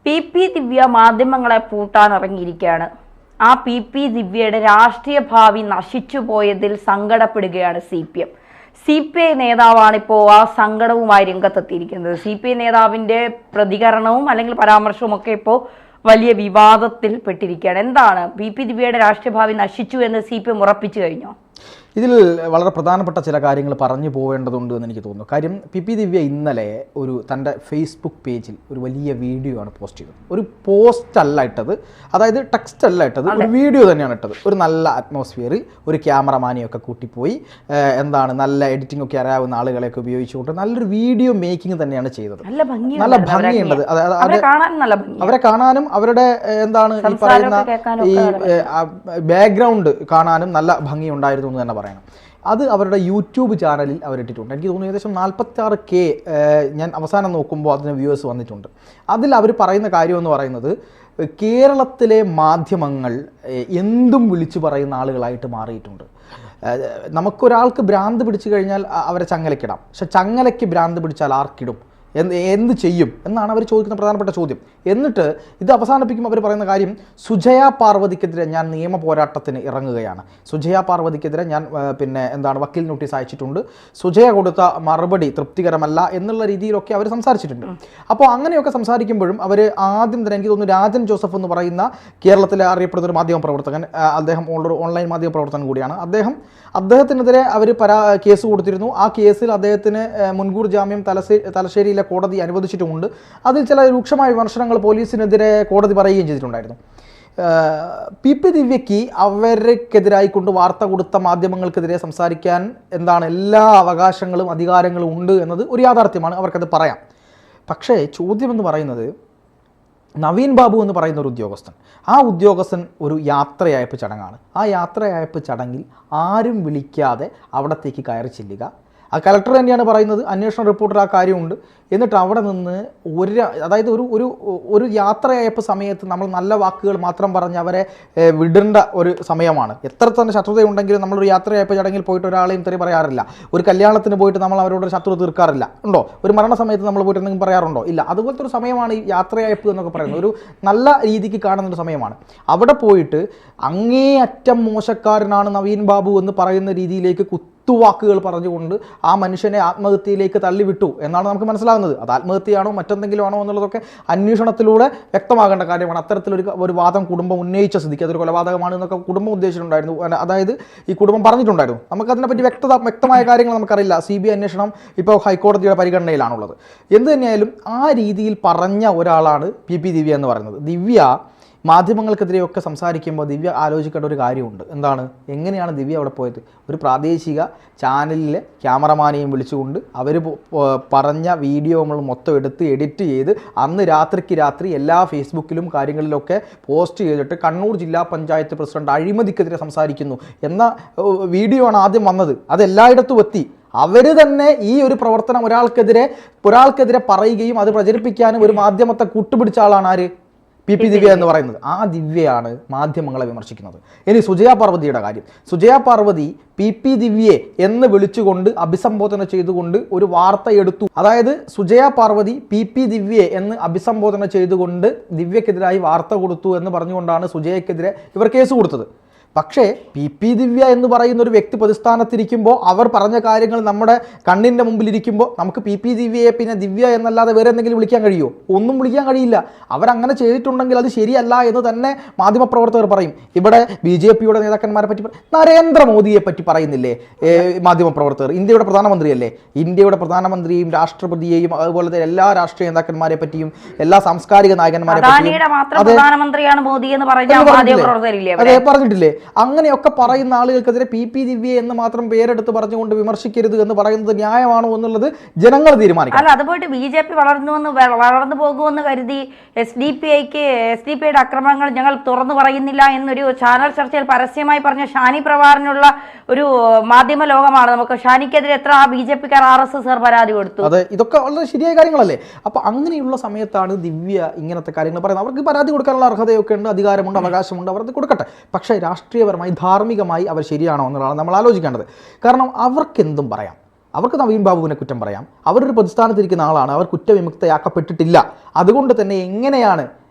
P ദിവ്യ മാധ്യമങ്ങളെ പൂട്ടാനിറങ്ങിയിരിക്കുകയാണ്. ആ P ദിവ്യയുടെ രാഷ്ട്രീയ ഭാവി നശിച്ചു പോയതിൽ സങ്കടപ്പെടുകയാണ് CPI നേതാവാണ് ഇപ്പോൾ ആ സങ്കടവുമായി രംഗത്തെത്തിയിരിക്കുന്നത്. CPI നേതാവിന്റെ പ്രതികരണവും അല്ലെങ്കിൽ പരാമർശവും ഒക്കെ ഇപ്പോൾ വലിയ വിവാദത്തിൽ പെട്ടിരിക്കുകയാണ്. എന്താണ് പി ദിവ്യയുടെ രാഷ്ട്രീയ ഭാവി നശിച്ചു എന്ന് CPM ഉറപ്പിച്ചു കഴിഞ്ഞോ? ഇതിൽ വളരെ പ്രധാനപ്പെട്ട ചില കാര്യങ്ങൾ പറഞ്ഞു പോകേണ്ടതുണ്ട് എന്ന് എനിക്ക് തോന്നുന്നു. കാര്യം പി ദിവ്യ ഇന്നലെ തൻ്റെ ഫേസ്ബുക്ക് പേജിൽ ഒരു വലിയ വീഡിയോ ആണ് പോസ്റ്റ് ചെയ്തത്. ഒരു പോസ്റ്റ് അല്ല ഇട്ടത്, അതായത് ടെക്സ്റ്റ് അല്ല ഇട്ടത്, ഒരു വീഡിയോ തന്നെയാണ് ഇട്ടത്. ഒരു നല്ല അറ്റ്മോസ്ഫിയറിൽ ഒരു ക്യാമറമാനെയൊക്കെ കൂട്ടിപ്പോയി നല്ല എഡിറ്റിംഗ് ഒക്കെ അറിയാവുന്ന ആളുകളെയൊക്കെ ഉപയോഗിച്ചുകൊണ്ട് നല്ലൊരു വീഡിയോ മേക്കിംഗ് തന്നെയാണ് ചെയ്തത്. നല്ല ഭംഗിയുണ്ടത്, അവരെ കാണാനും അവരുടെ ഈ പറയുന്ന ഈ ബാക്ക്ഗ്രൗണ്ട് കാണാനും നല്ല ഭംഗിയുണ്ടായിരുന്നു എന്ന് തന്നെ പറയാം. അത് അവരുടെ യൂട്യൂബ് ചാനലിൽ അവരിട്ടിട്ടുണ്ട്. എനിക്ക് തോന്നുന്നു ഏകദേശം 46K ഞാൻ അവസാനം നോക്കുമ്പോൾ അതിന് വ്യൂവേഴ്സ് വന്നിട്ടുണ്ട്. അതിൽ അവർ പറയുന്ന കാര്യം എന്ന് പറയുന്നത് കേരളത്തിലെ മാധ്യമങ്ങൾ എന്തും വിളിച്ചു പറയുന്ന ആളുകളായിട്ട് മാറിയിട്ടുണ്ട്. നമുക്കൊരാൾക്ക് ഭ്രാന്ത് പിടിച്ചു കഴിഞ്ഞാൽ അവരെ ചങ്ങലക്കിടാം, പക്ഷെ ചങ്ങലയ്ക്ക് ഭ്രാന്ത് പിടിച്ചാൽ ആർക്കിടും, എന്ത് ചെയ്യും എന്നാണ് അവർ ചോദിക്കുന്ന പ്രധാനപ്പെട്ട ചോദ്യം. എന്നിട്ട് ഇത് അവസാനിപ്പിക്കുമ്പോൾ അവർ പറയുന്ന കാര്യം, സുജയ പാർവതിക്കെതിരെ ഞാൻ നിയമ പോരാട്ടത്തിന് ഇറങ്ങുകയാണ്, സുജയ പാർവതിക്കെതിരെ ഞാൻ വക്കീൽ നോട്ടീസ് അയച്ചിട്ടുണ്ട്, സുജയ കൊടുത്ത മറുപടി തൃപ്തികരമല്ല എന്നുള്ള രീതിയിലൊക്കെ അവർ സംസാരിച്ചിട്ടുണ്ട്. അപ്പോൾ അങ്ങനെയൊക്കെ സംസാരിക്കുമ്പോഴും അവർ ആദ്യം തന്നെ എനിക്ക് തോന്നുന്നു രാജൻ ജോസഫ് എന്ന് പറയുന്ന കേരളത്തിലെ അറിയപ്പെടുന്ന ഒരു മാധ്യമ പ്രവർത്തകൻ, അദ്ദേഹം ഓൺലൈൻ മാധ്യമ പ്രവർത്തകൻ കൂടിയാണ്, അദ്ദേഹത്തിനെതിരെ അവർ കേസ് കൊടുത്തിരുന്നു. ആ കേസിൽ അദ്ദേഹത്തിന് മുൻകൂർ ജാമ്യം തലശ്ശേരിയിലെ കോടതി അനുവദിച്ചിട്ടുമുണ്ട്. അതിൽ ചില രൂക്ഷമായ വിമർശനങ്ങൾ പോലീസിനെതിരെ കോടതി പറയുകയും ചെയ്തിട്ടുണ്ടായിരുന്നു. പി ദിവ്യയ്ക്ക് അവർക്കെതിരായിക്കൊണ്ട് വാർത്ത കൊടുത്ത മാധ്യമങ്ങൾക്കെതിരെ സംസാരിക്കാൻ എല്ലാ അവകാശങ്ങളും അധികാരങ്ങളും ഉണ്ട് എന്നത് ഒരു യാഥാർത്ഥ്യമാണ്, അവർക്കത് പറയാം. പക്ഷേ ചോദ്യമെന്ന് പറയുന്നത്, നവീൻ ബാബു എന്ന് പറയുന്ന ഒരു ഉദ്യോഗസ്ഥൻ, ആ ഉദ്യോഗസ്ഥൻ ഒരു യാത്രയയപ്പ് ചടങ്ങാണ്. ആ യാത്രയയപ്പ് ചടങ്ങിൽ ആരും വിളിക്കാതെ അവിടത്തേക്ക് കയറി ചെല്ലുക. ആ കലക്ടർ തന്നെയാണ് പറയുന്നത്, അന്വേഷണ റിപ്പോർട്ടിൽ ആ കാര്യമുണ്ട്. എന്നിട്ട് അവിടെ നിന്ന് അതായത് ഒരു യാത്രയയപ്പ് സമയത്ത് നമ്മൾ നല്ല വാക്കുകൾ മാത്രം പറഞ്ഞ് അവരെ വിടേണ്ട ഒരു സമയമാണ്. എത്ര തന്നെ ശത്രുതയുണ്ടെങ്കിലും നമ്മളൊരു യാത്രയയപ്പ് ചടങ്ങിൽ പോയിട്ട് ഒരാളെയും തെറി പറയാറില്ല. ഒരു കല്യാണത്തിന് പോയിട്ട് നമ്മൾ അവരോട് ശത്രു തീർക്കാറില്ല, ഉണ്ടോ? ഒരു മരണ സമയത്ത് നമ്മൾ പോയിട്ട് എന്തെങ്കിലും പറയാറുണ്ടോ? ഇല്ല. അതുപോലത്തെ ഒരു സമയമാണ് ഈ യാത്രയയപ്പ് എന്നൊക്കെ പറയുന്നത്. ഒരു നല്ല രീതിക്ക് കാണുന്നൊരു സമയമാണ്. അവിടെ പോയിട്ട് അങ്ങേയറ്റം മോശക്കാരനാണ് നവീൻ ബാബു എന്ന് പറയുന്ന രീതിയിലേക്ക് വാക്കുകൾ പറഞ്ഞുകൊണ്ട് ആ മനുഷ്യനെ ആത്മഹത്യയിലേക്ക് തള്ളിവിട്ടു എന്നാണ് നമുക്ക് മനസ്സിലാകുന്നത്. അത് ആത്മഹത്യയാണോ മറ്റെന്തെങ്കിലും ആണോ എന്നുള്ളതൊക്കെ അന്വേഷണത്തിലൂടെ വ്യക്തമാകേണ്ട കാര്യമാണ്. അത്തരത്തിലൊരു വാദം കുടുംബം ഉന്നയിച്ച സ്ഥിതിക്ക് അതൊരു കൊലപാതകമാണ് എന്നൊക്കെ കുടുംബം ഉദ്ദേശിച്ചിട്ടുണ്ടായിരുന്നു. അതായത് ഈ കുടുംബം പറഞ്ഞിട്ടുണ്ടായിരുന്നു. നമുക്കതിനെപ്പറ്റി വ്യക്തമായ കാര്യങ്ങൾ നമുക്കറിയില്ല. CBI അന്വേഷണം ഇപ്പോൾ ഹൈക്കോടതിയുടെ പരിഗണനയിലാണുള്ളത്. എന്ത് തന്നെയായാലും ആ രീതിയിൽ പറഞ്ഞ ഒരാളാണ് പി ദിവ്യ എന്ന് പറയുന്നത്. ദിവ്യ മാധ്യമങ്ങൾക്കെതിരെയൊക്കെ സംസാരിക്കുമ്പോൾ ദിവ്യ ആലോചിക്കേണ്ട ഒരു കാര്യമുണ്ട്. എങ്ങനെയാണ് ദിവ്യ അവിടെ പോയത്? ഒരു പ്രാദേശിക ചാനലിലെ ക്യാമറമാനെയും വിളിച്ചുകൊണ്ട് അവർ പറഞ്ഞ വീഡിയോ നമ്മൾ മൊത്തം എടുത്ത് എഡിറ്റ് ചെയ്ത് അന്ന് രാത്രിക്ക് രാത്രി എല്ലാ ഫേസ്ബുക്കിലും കാര്യങ്ങളിലൊക്കെ പോസ്റ്റ് ചെയ്തിട്ട് കണ്ണൂർ ജില്ലാ പഞ്ചായത്ത് പ്രസിഡന്റ് അഴിമതിക്കെതിരെ സംസാരിക്കുന്നു എന്ന വീഡിയോ ആണ് ആദ്യം വന്നത്. അത് എല്ലായിടത്തും എത്തി. അവർ തന്നെ ഈ ഒരു പ്രവർത്തനം ഒരാൾക്കെതിരെ പറയുകയും അത് പ്രചരിപ്പിക്കാനും ഒരു മാധ്യമത്തെ കൂട്ടുപിടിച്ച ആളാണ് ആര്? പി ദിവ്യ എന്ന് പറയുന്നത്. ആ ദിവ്യയാണ് മാധ്യമങ്ങളെ വിമർശിക്കുന്നത്. ഇനി സുജയ പാർവതിയുടെ കാര്യം. സുജയ പാർവതി പി ദിവ്യയെ എന്ന് വിളിച്ചുകൊണ്ട് അഭിസംബോധന ചെയ്തുകൊണ്ട് ഒരു വാർത്ത എടുത്തു. അതായത് സുജയ പാർവതി പി ദിവ്യയെ എന്ന് അഭിസംബോധന ചെയ്തുകൊണ്ട് ദിവ്യക്കെതിരായി വാർത്ത കൊടുത്തു എന്ന് പറഞ്ഞുകൊണ്ടാണ് സുജയക്കെതിരെ ഇവർ കേസ് കൊടുത്തത്. പക്ഷേ പി ദിവ്യ എന്ന് പറയുന്ന ഒരു വ്യക്തി പ്രതിസ്ഥാനത്തിരിക്കുമ്പോൾ അവർ പറഞ്ഞ കാര്യങ്ങൾ നമ്മുടെ കണ്ണിൻ്റെ മുമ്പിലിരിക്കുമ്പോൾ നമുക്ക് പി ദിവ്യയെ പിന്നെ ദിവ്യ എന്നല്ലാതെ വേറെ എന്തെങ്കിലും വിളിക്കാൻ കഴിയുമോ? ഒന്നും വിളിക്കാൻ കഴിയില്ല. അവരങ്ങനെ ചെയ്തിട്ടുണ്ടെങ്കിൽ അത് ശരിയല്ല എന്ന് തന്നെ മാധ്യമപ്രവർത്തകർ പറയും. ഇവിടെ BJPയുടെ നേതാക്കന്മാരെ പറ്റി, നരേന്ദ്രമോദിയെ പറ്റി പറയുന്നില്ലേ മാധ്യമപ്രവർത്തകർ? ഇന്ത്യയുടെ പ്രധാനമന്ത്രിയല്ലേ? ഇന്ത്യയുടെ പ്രധാനമന്ത്രിയെയും രാഷ്ട്രപതിയെയും അതുപോലെ തന്നെ എല്ലാ രാഷ്ട്രീയ നേതാക്കന്മാരെ പറ്റിയും എല്ലാ സാംസ്കാരിക നായകന്മാരെ പറ്റിയും അതെ പറഞ്ഞിട്ടില്ലേ? അങ്ങനെയൊക്കെ പറയുന്ന ആളുകൾക്കെതിരെ പി ദിവ്യ എന്ന് മാത്രം പേരെടുത്ത് പറഞ്ഞുകൊണ്ട് വിമർശിക്കരുത് എന്ന് പറയുന്നത് ന്യായമാണോ എന്നുള്ളത് ജനങ്ങൾ തീരുമാനിക്കും. അല്ല, അതുപോയിട്ട് BJP വളർന്നു പോകുമെന്ന് കരുതി SDPIയുടെ ആക്രമണങ്ങൾ ഞങ്ങൾ തുറന്നു പറയുന്നില്ല എന്നൊരു ചാനൽ ചർച്ചയിൽ പരസ്യമായി പറഞ്ഞ ഷാനി പ്രവാറിനുള്ള ഒരു മാധ്യമ ലോകമാണ്. നമുക്ക് ഷാനിക്കെതിരെ എത്ര BJPക്കാർ RSS പരാതി കൊടുത്തു. അതെ, ഇതൊക്കെ വളരെ ശരിയായ കാര്യങ്ങളല്ലേ? അപ്പൊ അങ്ങനെയുള്ള സമയത്താണ് ദിവ്യ ഇങ്ങനത്തെ കാര്യങ്ങൾ പറയുന്നത്. അവർക്ക് പരാതി കൊടുക്കാനുള്ള അർഹതയൊക്കെ ഉണ്ട്, അധികാരമുണ്ട്, അവകാശമുണ്ട്, അവർക്ക് കൊടുക്കട്ടെ. പക്ഷേ രാഷ്ട്രീയപരമായി ധാർമ്മികമായി അവർ ശരിയാണോ എന്നുള്ളതാണ് നമ്മൾ ആലോചിക്കേണ്ടത്. കാരണം അവർക്കെന്തും പറയാം. അവർക്ക് നവീൻ ബാബുവിനെ കുറ്റം പറയാം. അവരൊരു പ്രതിസ്ഥാനത്തിരിക്കുന്ന ആളാണ്, അവർ കുറ്റവിമുക്തയാക്കപ്പെട്ടിട്ടില്ല. അതുകൊണ്ട് തന്നെ എങ്ങനെയാണ്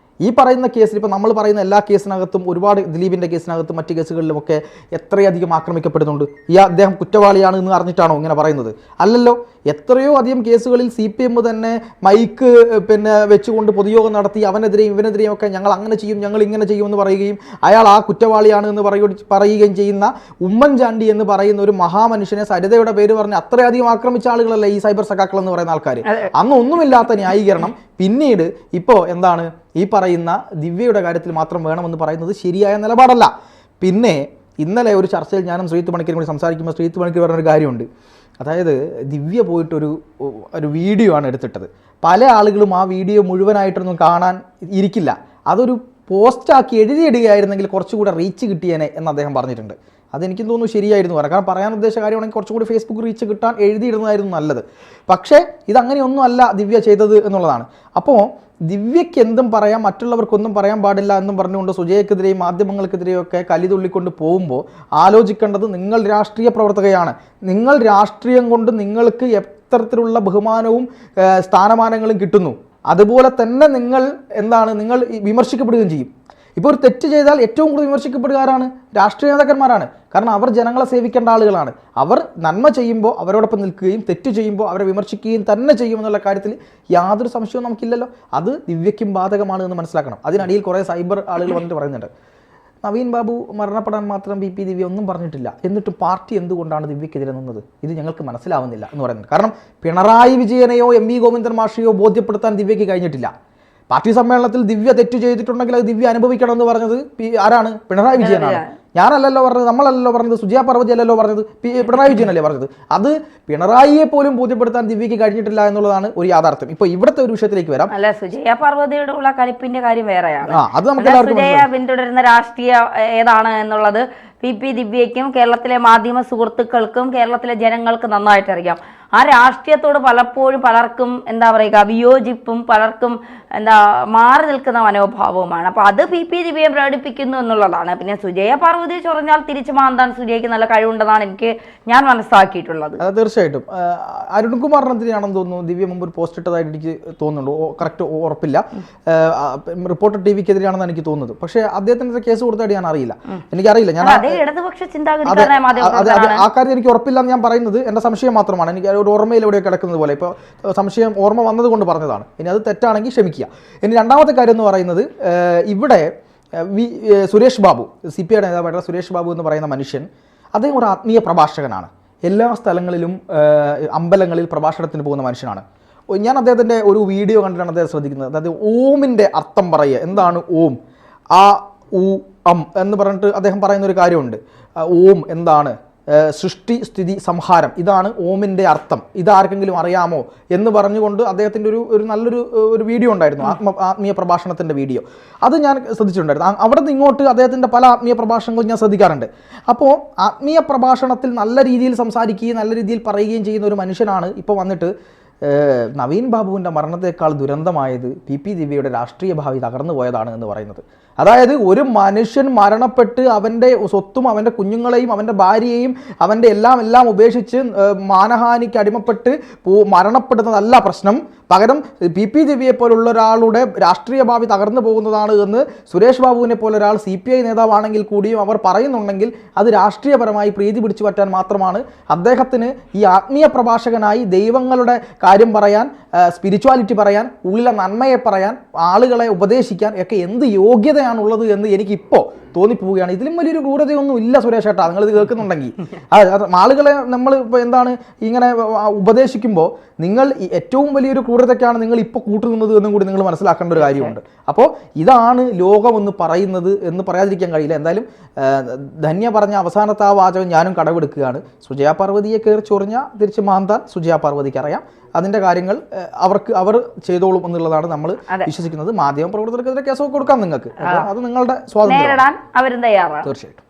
ഈ പറയുന്ന കേസിൽ, ഇപ്പോൾ നമ്മൾ പറയുന്ന എല്ലാ കേസിനകത്തും, ഒരുപാട് ദിലീപിൻ്റെ കേസിനകത്തും മറ്റ് കേസുകളിലുമൊക്കെ എത്രയധികം ആക്രമിക്കപ്പെടുന്നുണ്ട്. അദ്ദേഹം കുറ്റവാളിയാണ് എന്ന് അറിഞ്ഞിട്ടാണോ ഇങ്ങനെ പറയുന്നത്? അല്ലല്ലോ. എത്രയോ അധികം കേസുകളിൽ CPM തന്നെ മൈക്ക് വെച്ചുകൊണ്ട് പൊതുയോഗം നടത്തി അവനെതിരെയും ഇവനെതിരെയും ഒക്കെ ഞങ്ങൾ അങ്ങനെ ചെയ്യും, ഞങ്ങൾ ഇങ്ങനെ ചെയ്യുമെന്ന് പറയുകയും അയാൾ ആ കുറ്റവാളിയാണ് എന്ന് പറയുകയും ചെയ്യുന്ന ഉമ്മൻചാണ്ടി എന്ന് പറയുന്ന ഒരു മഹാമനുഷ്യനെ സരിതയുടെ പേര് പറഞ്ഞ് അത്രയധികം ആക്രമിച്ച ആളുകളല്ലേ ഈ സൈബർ സഖാക്കൾ എന്ന് പറയുന്ന ആൾക്കാർ. അന്ന് ഒന്നുമില്ലാത്ത ന്യായീകരണം പിന്നീട് ഇപ്പോൾ എന്താണ് ഈ പറയുന്ന ദിവ്യയുടെ കാര്യത്തിൽ മാത്രം വേണമെന്ന് പറയുന്നത് ശരിയായ നിലപാടല്ല. പിന്നെ ഇന്നലെ ഒരു ചർച്ചയിൽ ഞാനും ശ്രീത്ത് പണിക്കരും കൂടി സംസാരിക്കുമ്പോൾ ശ്രീത്ത് പണിക്കർ പറഞ്ഞൊരു കാര്യമുണ്ട്. അതായത് ദിവ്യ പോയിട്ടൊരു വീഡിയോ ആണ് എടുത്തിട്ടത്. പല ആളുകളും ആ വീഡിയോ മുഴുവനായിട്ടൊന്നും കാണാൻ ഇരിക്കില്ല, അതൊരു പോസ്റ്റാക്കി എഴുതിയിടുകയായിരുന്നെങ്കിൽ കുറച്ചുകൂടെ റീച്ച് കിട്ടിയേനെ എന്ന് അദ്ദേഹം പറഞ്ഞിട്ടുണ്ട്. അതെനിക്കും തോന്നുന്നു ശരിയായിരുന്നു പറയാം. കാരണം പറയാൻ ഉദ്ദേശിച്ച കാര്യമാണെങ്കിൽ കുറച്ചുകൂടി ഫേസ്ബുക്ക് റീച്ച് കിട്ടാൻ എഴുതിയിടുന്നതായിരുന്നു നല്ലത്. പക്ഷേ ഇതങ്ങനെയൊന്നും അല്ല ദിവ്യ ചെയ്തത് എന്നുള്ളതാണ്. അപ്പോൾ ദിവ്യയ്ക്ക് എന്തും പറയാം, മറ്റുള്ളവർക്കൊന്നും പറയാൻ പാടില്ല എന്നും പറഞ്ഞുകൊണ്ട് സുജയ്ക്കെതിരെയും മാധ്യമങ്ങൾക്കെതിരെയും ഒക്കെ കലിതുള്ളിക്കൊണ്ട് പോകുമ്പോൾ ആലോചിക്കേണ്ടത് നിങ്ങൾ രാഷ്ട്രീയ പ്രവർത്തകയാണ്. നിങ്ങൾ രാഷ്ട്രീയം കൊണ്ട് നിങ്ങൾക്ക് എത്തരത്തിലുള്ള ബഹുമാനവും സ്ഥാനമാനങ്ങളും കിട്ടുന്നു, അതുപോലെ തന്നെ നിങ്ങൾ നിങ്ങൾ വിമർശിക്കപ്പെടുകയും ചെയ്യും. ഇപ്പോൾ ഒരു തെറ്റ് ചെയ്താൽ ഏറ്റവും കൂടുതൽ വിമർശിക്കപ്പെടുക ആരാണ്? രാഷ്ട്രീയ നേതാക്കന്മാരാണ്. കാരണം അവർ ജനങ്ങളെ സേവിക്കേണ്ട ആളുകളാണ്. അവർ നന്മ ചെയ്യുമ്പോൾ അവരോടൊപ്പം നിൽക്കുകയും തെറ്റ് ചെയ്യുമ്പോൾ അവരെ വിമർശിക്കുകയും തന്നെ ചെയ്യുമെന്നുള്ള കാര്യത്തിൽ യാതൊരു സംശയവും നമുക്കില്ലല്ലോ. അത് ദിവ്യയ്ക്കും ബാധകമാണ് എന്ന് മനസ്സിലാക്കണം. അതിനടിയിൽ കുറേ സൈബർ ആളുകൾ വന്നിട്ട് പറയുന്നുണ്ട്, നവീൻ ബാബു മരണപ്പെടാൻ മാത്രം PP ദിവ്യ ഒന്നും പറഞ്ഞിട്ടില്ല, എന്നിട്ട് പാർട്ടി എന്തുകൊണ്ടാണ് ദിവ്യക്കെതിരെ നിന്നത്? ഇത് ഞങ്ങൾക്ക് മനസ്സിലാവുന്നില്ല എന്ന് പറയുന്നത്. കാരണം പിണറായി വിജയനെയോ MV ഗോവിന്ദൻ മാഷിയോ ബോധ്യപ്പെടുത്താൻ ദിവ്യയ്ക്ക് കഴിഞ്ഞിട്ടില്ല. പാർട്ടി സമ്മേളനത്തിൽ ദിവ്യ തെറ്റ് ചെയ്തിട്ടുണ്ടെങ്കിൽ അത് ദിവ്യ അനുഭവിക്കണം എന്ന് പറഞ്ഞത് ആരാണ്? പിണറായി വിജയനാണ്. ഞാനല്ലല്ലോ പറഞ്ഞത്, നമ്മളല്ലല്ലോ പറഞ്ഞത്, സുജയ പാർവതി അല്ലല്ലോ പറഞ്ഞത്, പിണറായി വിജയനല്ലേ പറഞ്ഞത്. അത് പിണറായിയെ പോലും ബോധ്യപ്പെടുത്താൻ ദിവ്യയ്ക്ക് കഴിഞ്ഞിട്ടില്ല എന്നുള്ളതാണ് ഒരു യാഥാർത്ഥ്യം. ഇപ്പൊ ഇവിടുത്തെ ഒരു വിഷയത്തിലേക്ക് വരാം. അല്ല, സുജയ പാർവതിയോടുള്ള കലിപ്പിന്റെ കാര്യം വേറെയാണ്. അത് നമുക്ക് സുജയ പിന്തുടരുന്ന രാഷ്ട്രീയ ഏതാണ് എന്നുള്ളത് PP ദിവ്യയ്ക്കും കേരളത്തിലെ മാധ്യമ സുഹൃത്തുക്കൾക്കും കേരളത്തിലെ ജനങ്ങൾക്ക് നന്നായിട്ട് അറിയാം. ആ രാഷ്ട്രീയത്തോട് പലപ്പോഴും പലർക്കും എന്താ പറയുക വിയോജിപ്പും പലർക്കും മാറി നിൽക്കുന്ന മനോഭാവവുമാണ്. അപ്പൊ അത് PP ദിവ്യയെ പ്രകടിപ്പിക്കുന്നു എന്നുള്ളതാണ്. പിന്നെ സുജയ പാർവതി ചൊറഞ്ഞാൽ തിരിച്ചു മാന്താൻ സുജയ്ക്ക് നല്ല കഴിവുണ്ടെന്നാണ് ഞാൻ മനസ്സിലാക്കിയിട്ടുള്ളത്. തീർച്ചയായിട്ടും അരുൺകുമാറിനെതിരെയാണെന്ന് തോന്നുന്നു ദിവ്യ മുമ്പ് ഒരു പോസ്റ്റ് ഇട്ടതായിട്ട് എനിക്ക് തോന്നുന്നുണ്ട്, കറക്റ്റ് ഉറപ്പില്ല. റിപ്പോർട്ടർ TVക്കെതിരെയാണെന്ന് എനിക്ക് തോന്നുന്നത്. പക്ഷേ അദ്ദേഹത്തിനെതിരെ കേസ് കൊടുത്തായിട്ട് ഞാൻ അറിയില്ല, എനിക്കറിയില്ല. ഞാൻ ഇടതുപക്ഷ ചിന്താഗതിക്കാരനായ ആ കാര്യം എനിക്ക് ഉറപ്പില്ല എന്ന് ഞാൻ പറയുന്നത് എൻ്റെ സംശയം മാത്രമാണ്. എനിക്ക് ഒരു ഓർമ്മയിൽ എവിടെ കിടക്കുന്നത് പോലെ ഇപ്പോൾ സംശയം ഓർമ്മ വന്നതുകൊണ്ട് പറഞ്ഞതാണ്. ഇനി അത് തെറ്റാണെങ്കിൽ ക്ഷമിക്കുക. ഇനി രണ്ടാമത്തെ കാര്യം എന്ന് പറയുന്നത്, ഇവിടെ സുരേഷ് ബാബു, CPIയുടെ നേതാവായിട്ടുള്ള സുരേഷ് ബാബു എന്ന് പറയുന്ന മനുഷ്യൻ, അദ്ദേഹം ഒരു ആത്മീയ പ്രഭാഷകനാണ്. എല്ലാ സ്ഥലങ്ങളിലും അമ്പലങ്ങളിൽ പ്രഭാഷണത്തിന് പോകുന്ന മനുഷ്യനാണ്. ഞാൻ അദ്ദേഹത്തിൻ്റെ ഒരു വീഡിയോ കണ്ടിട്ടാണ് അദ്ദേഹം ശ്രദ്ധിക്കുന്നത്. അതായത് ഓമിൻ്റെ അർത്ഥം പറയുക. എന്താണ് ഓം? ആ ഉ അം എന്ന് പറഞ്ഞിട്ട് അദ്ദേഹം പറയുന്ന ഒരു കാര്യമുണ്ട്. ഓം എന്താണ്? സൃഷ്ടി, സ്ഥിതി, സംഹാരം, ഇതാണ് ഓമിൻ്റെ അർത്ഥം. ഇതാർക്കെങ്കിലും അറിയാമോ എന്ന് പറഞ്ഞുകൊണ്ട് അദ്ദേഹത്തിൻ്റെ ഒരു നല്ലൊരു വീഡിയോ ഉണ്ടായിരുന്നു, ആത്മീയ പ്രഭാഷണത്തിൻ്റെ വീഡിയോ. അത് ഞാൻ ശ്രദ്ധിച്ചിട്ടുണ്ടായിരുന്നു. അവിടെ നിന്ന് ഇങ്ങോട്ട് അദ്ദേഹത്തിൻ്റെ പല ആത്മീയ പ്രഭാഷണങ്ങളും ഞാൻ ശ്രദ്ധിക്കാറുണ്ട്. അപ്പോൾ ആത്മീയ പ്രഭാഷണത്തിൽ നല്ല രീതിയിൽ സംസാരിക്കുകയും നല്ല രീതിയിൽ പറയുകയും ചെയ്യുന്ന ഒരു മനുഷ്യനാണ് ഇപ്പോൾ വന്നിട്ട് നവീൻ ബാബുവിൻ്റെ മരണത്തേക്കാൾ ദുരന്തമായത് PP ദിവ്യയുടെ രാഷ്ട്രീയ ഭാവി തകർന്നു പോയതാണ് എന്ന് പറയുന്നത്. അതായത് ഒരു മനുഷ്യൻ മരണപ്പെട്ട് അവൻ്റെ സ്വത്തും അവൻ്റെ കുഞ്ഞുങ്ങളെയും അവൻ്റെ ഭാര്യയെയും അവൻ്റെ എല്ലാം ഉപേക്ഷിച്ച് മാനഹാനിക്ക് അടിമപ്പെട്ട് മരണപ്പെടുന്നതല്ല പ്രശ്നം. പകരം PP ദിവ്യയെ പോലുള്ള ഒരാളുടെ രാഷ്ട്രീയ ഭാവി തകർന്നു പോകുന്നതാണ് എന്ന് സുരേഷ് ബാബുവിനെ പോലെ ഒരാൾ CPI നേതാവാണെങ്കിൽ കൂടിയും അവർ പറയുന്നുണ്ടെങ്കിൽ അത് രാഷ്ട്രീയപരമായി പ്രീതി പിടിച്ചു പറ്റാൻ മാത്രമാണ്. അദ്ദേഹത്തിന് ഈ ആത്മീയ പ്രഭാഷകനായി ദൈവങ്ങളുടെ കാര്യം പറയാൻ, സ്പിരിച്വാലിറ്റി പറയാൻ, ഉള്ളിലെ നന്മയെ പറയാൻ, ആളുകളെ ഉപദേശിക്കാൻ ഒക്കെ എന്ത് യോഗ്യതയാണുള്ളത് എന്ന് എനിക്കിപ്പോൾ തോന്നിപ്പോവുകയാണ്. ഇതിലും വലിയൊരു ക്രൂരതയൊന്നും ഇല്ല സുരേഷ് ഏട്ടാ, നിങ്ങളിത് കേൾക്കുന്നുണ്ടെങ്കിൽ. ആളുകളെ നമ്മൾ ഇപ്പോൾ എന്താണ് ഇങ്ങനെ ഉപദേശിക്കുമ്പോൾ നിങ്ങൾ ഏറ്റവും വലിയൊരു ക്രൂരതയ്ക്കാണ് നിങ്ങൾ ഇപ്പോൾ കൂട്ടുനിന്നത് എന്നും കൂടി നിങ്ങൾ മനസ്സിലാക്കേണ്ട ഒരു കാര്യമുണ്ട്. അപ്പോൾ ഇതാണ് ലോകമെന്ന് പറയുന്നത് എന്ന് പറയാതിരിക്കാൻ കഴിയില്ല. എന്തായാലും ധന്യ പറഞ്ഞ അവസാനത്തെ ആ വാചകം ഞാനും കടമെടുക്കുകയാണ്. സുജയ പാർവതിയെ കയറി ചൊറിഞ്ഞ തിരിച്ച് മാന്താൻ സുജയ പാർവതിക്ക് അറിയാം. അതിൻ്റെ കാര്യങ്ങൾ അവർ ചെയ്തോളും എന്നുള്ളതാണ് നമ്മൾ വിശ്വസിക്കുന്നത്. മാധ്യമ പ്രവർത്തകർക്കെതിരെ കേസൊക്കെ കൊടുക്കാം നിങ്ങൾക്ക്, അത് നിങ്ങളുടെ സ്വാതന്ത്ര്യം. അവരും തയ്യാറാണ്. തീർച്ചയായിട്ടും.